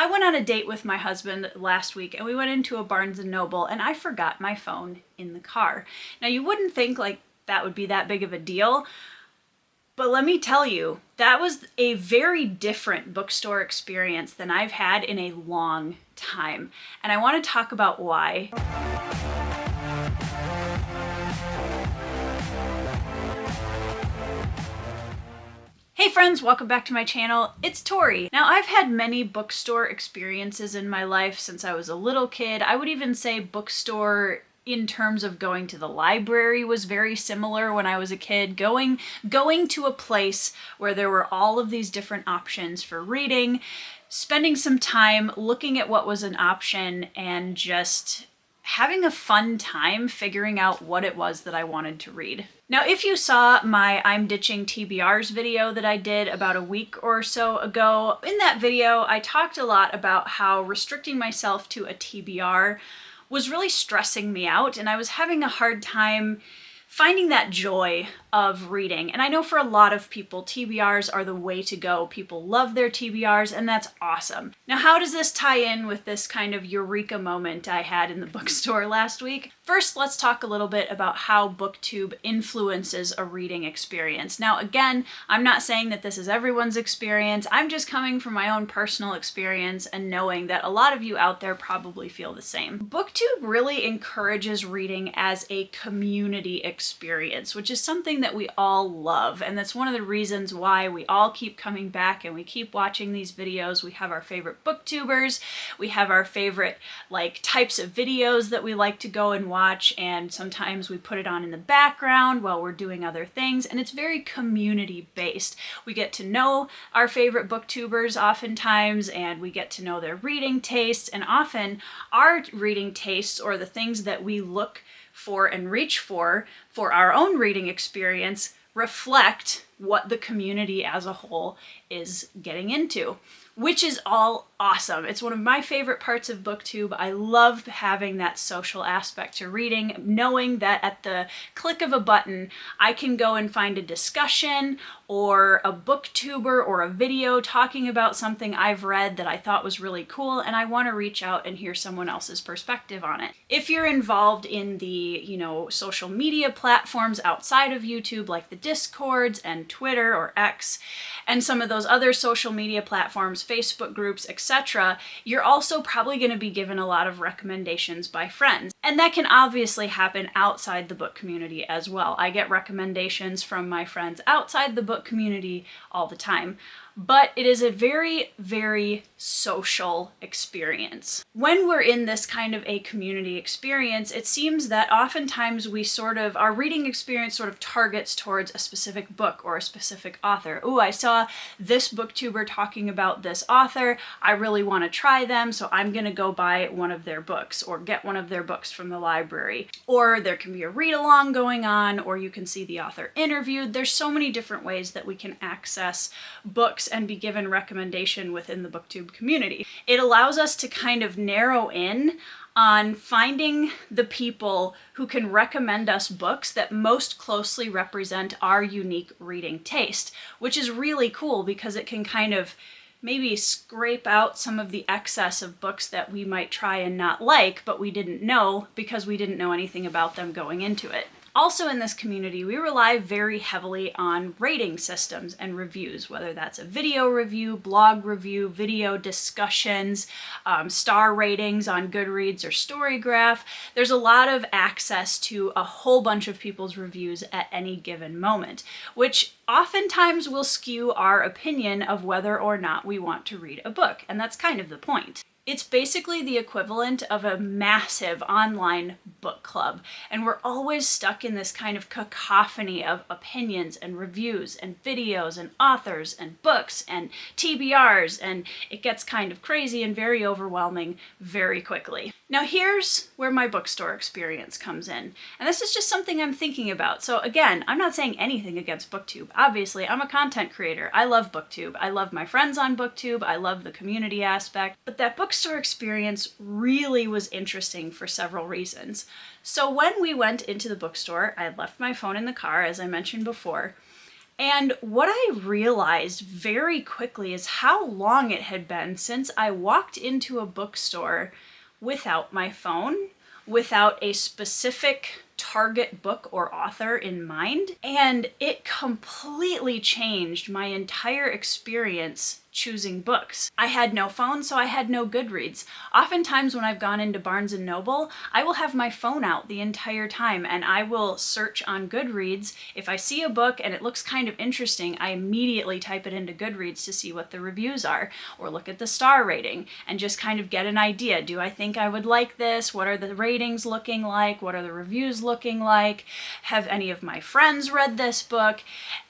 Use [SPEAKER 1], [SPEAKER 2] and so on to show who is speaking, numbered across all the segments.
[SPEAKER 1] I went on a date with my husband last week and we went into a Barnes & Noble and I forgot my phone in the car. Now you wouldn't think like that would be that big of a deal, but let me tell you, that was a very different bookstore experience than I've had in a long time. And I want to talk about why. Hey friends, welcome back to my channel. It's Tori. Now I've had many bookstore experiences in my life since I was a little kid. I would even say bookstore in terms of going to the library was very similar when I was a kid. Going to a place where there were all of these different options for reading, spending some time looking at what was an option and just having a fun time figuring out what it was that I wanted to read. Now, if you saw my I'm Ditching TBRs video that I did about a week or so ago, in that video I talked a lot about how restricting myself to a TBR was really stressing me out, and I was having a hard time finding that joy of reading. And I know for a lot of people, TBRs are the way to go. People love their TBRs, and that's awesome. Now, how does this tie in with this kind of eureka moment I had in the bookstore last week? First, let's talk a little bit about how Booktube influences a reading experience. Now, again, I'm not saying that this is everyone's experience. I'm just coming from my own personal experience and knowing that a lot of you out there probably feel the same. Booktube really encourages reading as a community experience, which is something that we all love. And that's one of the reasons why we all keep coming back and we keep watching these videos. We have our favorite booktubers. We have our favorite types of videos that we like to go and watch. And sometimes we put it on in the background while we're doing other things. And it's very community based. We get to know our favorite booktubers oftentimes, and we get to know their reading tastes. And often our reading tastes, or the things that we look for and reach for our own reading experience, reflect what the community as a whole is getting into, which is all awesome. It's one of my favorite parts of Booktube. I love having that social aspect to reading, knowing that at the click of a button, I can go and find a discussion or a booktuber or a video talking about something I've read that I thought was really cool, and I want to reach out and hear someone else's perspective on it. If you're involved in the, social media platforms outside of YouTube, like the Discords and Twitter or X, and some of those other social media platforms, Facebook groups, etc., you're also probably going to be given a lot of recommendations by friends. And that can obviously happen outside the book community as well. I get recommendations from my friends outside the book community all the time. But it is a very, very social experience. When we're in this kind of a community experience, it seems that oftentimes our reading experience sort of targets towards a specific book or a specific author. Ooh, I saw this booktuber talking about this author. I really want to try them, so I'm going to go buy one of their books or get one of their books from the library. Or there can be a read-along going on, or you can see the author interviewed. There's so many different ways that we can access books and be given recommendation within the Booktube community. It allows us to kind of narrow in on finding the people who can recommend us books that most closely represent our unique reading taste, which is really cool because it can kind of maybe scrape out some of the excess of books that we might try and not like, but we didn't know because we didn't know anything about them going into it. Also in this community, we rely very heavily on rating systems and reviews, whether that's a video review, blog review, video discussions, star ratings on Goodreads or Storygraph. There's a lot of access to a whole bunch of people's reviews at any given moment, which oftentimes will skew our opinion of whether or not we want to read a book, and that's kind of the point. It's basically the equivalent of a massive online book club, and we're always stuck in this kind of cacophony of opinions and reviews and videos and authors and books and TBRs, and it gets kind of crazy and very overwhelming very quickly. Now here's where my bookstore experience comes in, and this is just something I'm thinking about. So again, I'm not saying anything against Booktube. Obviously, I'm a content creator. I love Booktube. I love my friends on Booktube. I love the community aspect, but that bookstore experience really was interesting for several reasons. So when we went into the bookstore, I had left my phone in the car, as I mentioned before, And what I realized very quickly is how long it had been since I walked into a bookstore without my phone, without a specific target book or author in mind, and it completely changed my entire experience choosing books. I had no phone, so I had no Goodreads. Oftentimes when I've gone into Barnes & Noble, I will have my phone out the entire time and I will search on Goodreads. If I see a book and it looks kind of interesting, I immediately type it into Goodreads to see what the reviews are, or look at the star rating and just kind of get an idea. Do I think I would like this? What are the ratings looking like? What are the reviews looking like? Have any of my friends read this book?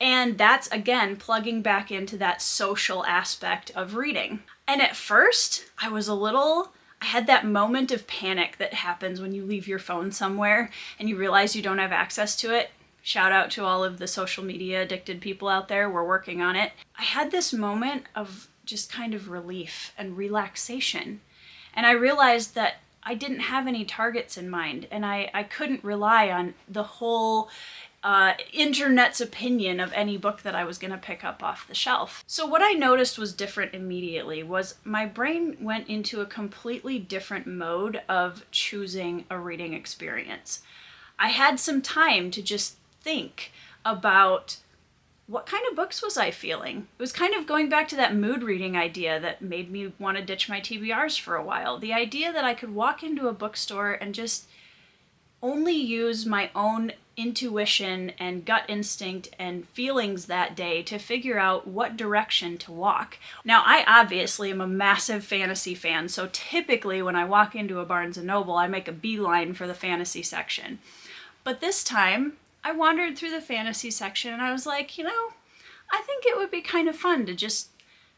[SPEAKER 1] And that's, again, plugging back into that social aspect of reading. And at first, I had that moment of panic that happens when you leave your phone somewhere and you realize you don't have access to it. Shout out to all of the social media addicted people out there. We're working on it. I had this moment of just kind of relief and relaxation. And I realized that I didn't have any targets in mind, and I couldn't rely on the whole internet's opinion of any book that I was going to pick up off the shelf. So what I noticed was different immediately was my brain went into a completely different mode of choosing a reading experience. I had some time to just think about what kind of books was I feeling? It was kind of going back to that mood reading idea that made me want to ditch my TBRs for a while. The idea that I could walk into a bookstore and just only use my own intuition and gut instinct and feelings that day to figure out what direction to walk. Now, I obviously am a massive fantasy fan, so typically when I walk into a Barnes & Noble, I make a beeline for the fantasy section. But this time, I wandered through the fantasy section and I was like, I think it would be kind of fun to just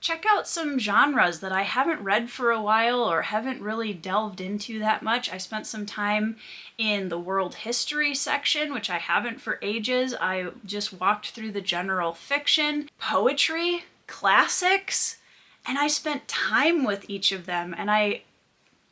[SPEAKER 1] check out some genres that I haven't read for a while or haven't really delved into that much. I spent some time in the world history section, which I haven't for ages. I just walked through the general fiction, poetry, classics, and I spent time with each of them, and I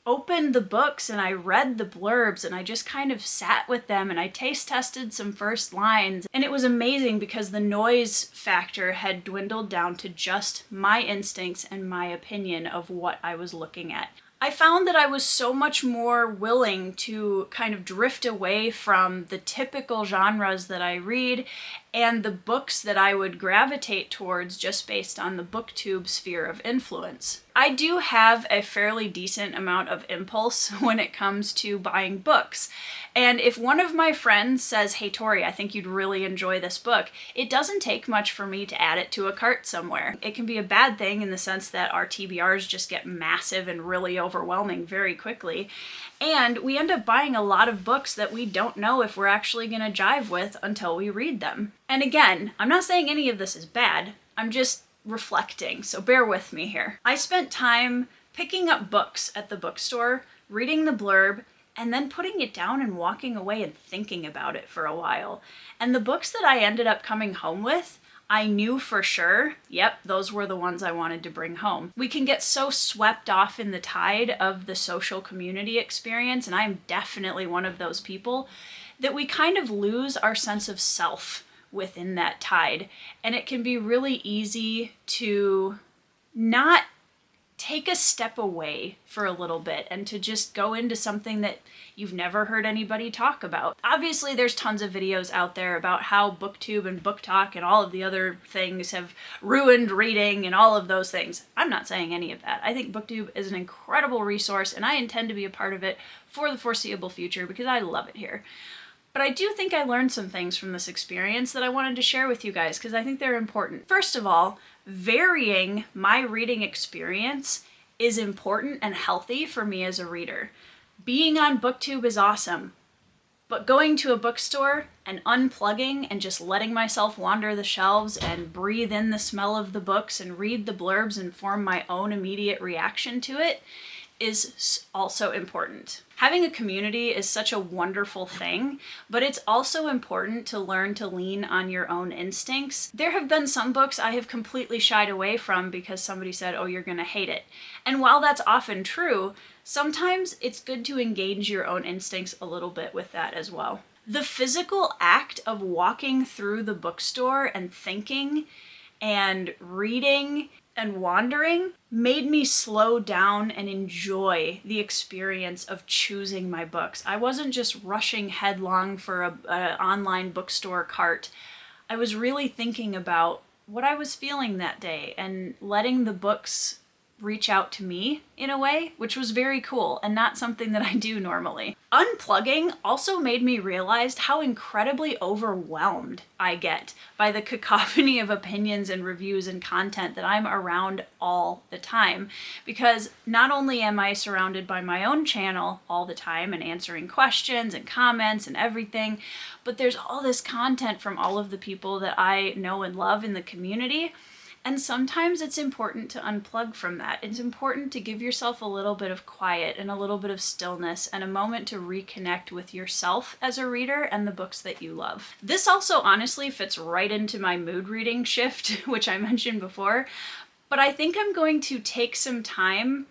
[SPEAKER 1] opened the books and I read the blurbs and I just kind of sat with them and I taste tested some first lines, and it was amazing because the noise factor had dwindled down to just my instincts and my opinion of what I was looking at. I found that I was so much more willing to kind of drift away from the typical genres that I read and the books that I would gravitate towards just based on the Booktube sphere of influence. I do have a fairly decent amount of impulse when it comes to buying books. And if one of my friends says, "Hey Tori, I think you'd really enjoy this book," it doesn't take much for me to add it to a cart somewhere. It can be a bad thing in the sense that our TBRs just get massive and really overwhelming very quickly. And we end up buying a lot of books that we don't know if we're actually going to jive with until we read them. And again, I'm not saying any of this is bad. I'm just reflecting, so bear with me here. I spent time picking up books at the bookstore, reading the blurb, and then putting it down and walking away and thinking about it for a while. And the books that I ended up coming home with, I knew for sure, yep, those were the ones I wanted to bring home. We can get so swept off in the tide of the social community experience, and I'm definitely one of those people, that we kind of lose our sense of self within that tide. And it can be really easy to not take a step away for a little bit and to just go into something that you've never heard anybody talk about. Obviously, there's tons of videos out there about how Booktube and booktok and all of the other things have ruined reading and all of those things. I'm not saying any of that. I think Booktube is an incredible resource and I intend to be a part of it for the foreseeable future because I love it here. But I do think I learned some things from this experience that I wanted to share with you guys because I think they're important. First of all, varying my reading experience is important and healthy for me as a reader. Being on Booktube is awesome, but going to a bookstore and unplugging and just letting myself wander the shelves and breathe in the smell of the books and read the blurbs and form my own immediate reaction to it is also important. Having a community is such a wonderful thing, but it's also important to learn to lean on your own instincts. There have been some books I have completely shied away from because somebody said, "Oh, you're gonna hate it." And while that's often true, sometimes it's good to engage your own instincts a little bit with that as well. The physical act of walking through the bookstore and thinking and reading and wandering made me slow down and enjoy the experience of choosing my books. I wasn't just rushing headlong for an online bookstore cart. I was really thinking about what I was feeling that day and letting the books reach out to me in a way, which was very cool and not something that I do normally. Unplugging also made me realize how incredibly overwhelmed I get by the cacophony of opinions and reviews and content that I'm around all the time. Because not only am I surrounded by my own channel all the time and answering questions and comments and everything, but there's all this content from all of the people that I know and love in the community. And sometimes it's important to unplug from that. It's important to give yourself a little bit of quiet and a little bit of stillness and a moment to reconnect with yourself as a reader and the books that you love. This also honestly fits right into my mood reading shift, which I mentioned before, but I think I'm going to take some time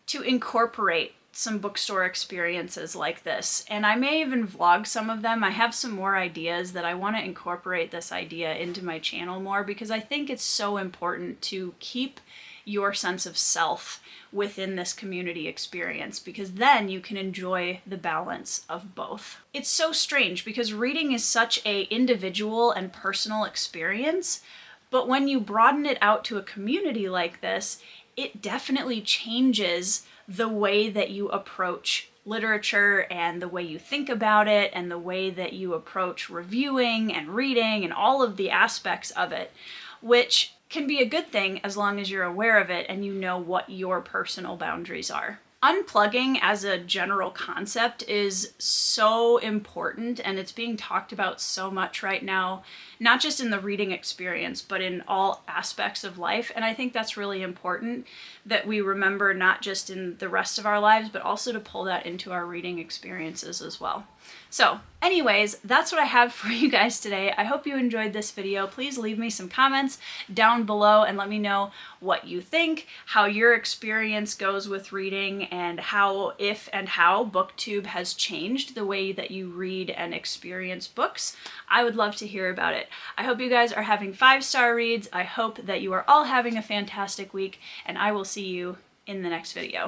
[SPEAKER 1] to incorporate some bookstore experiences like this. And I may even vlog some of them. I have some more ideas that I want to incorporate this idea into my channel more because I think it's so important to keep your sense of self within this community experience because then you can enjoy the balance of both. It's so strange because reading is such a individual and personal experience, but when you broaden it out to a community like this, it definitely changes the way that you approach literature and the way you think about it and the way that you approach reviewing and reading and all of the aspects of it, which can be a good thing as long as you're aware of it and you know what your personal boundaries are. Unplugging as a general concept is so important and it's being talked about so much right now, not just in the reading experience, but in all aspects of life. And I think that's really important that we remember not just in the rest of our lives, but also to pull that into our reading experiences as well. So anyways, that's what I have for you guys today. I hope you enjoyed this video. Please leave me some comments down below and let me know what you think, how your experience goes with reading, and how Booktube has changed the way that you read and experience books. I would love to hear about it. I hope you guys are having 5-star reads. I hope that you are all having a fantastic week, and I will see you in the next video.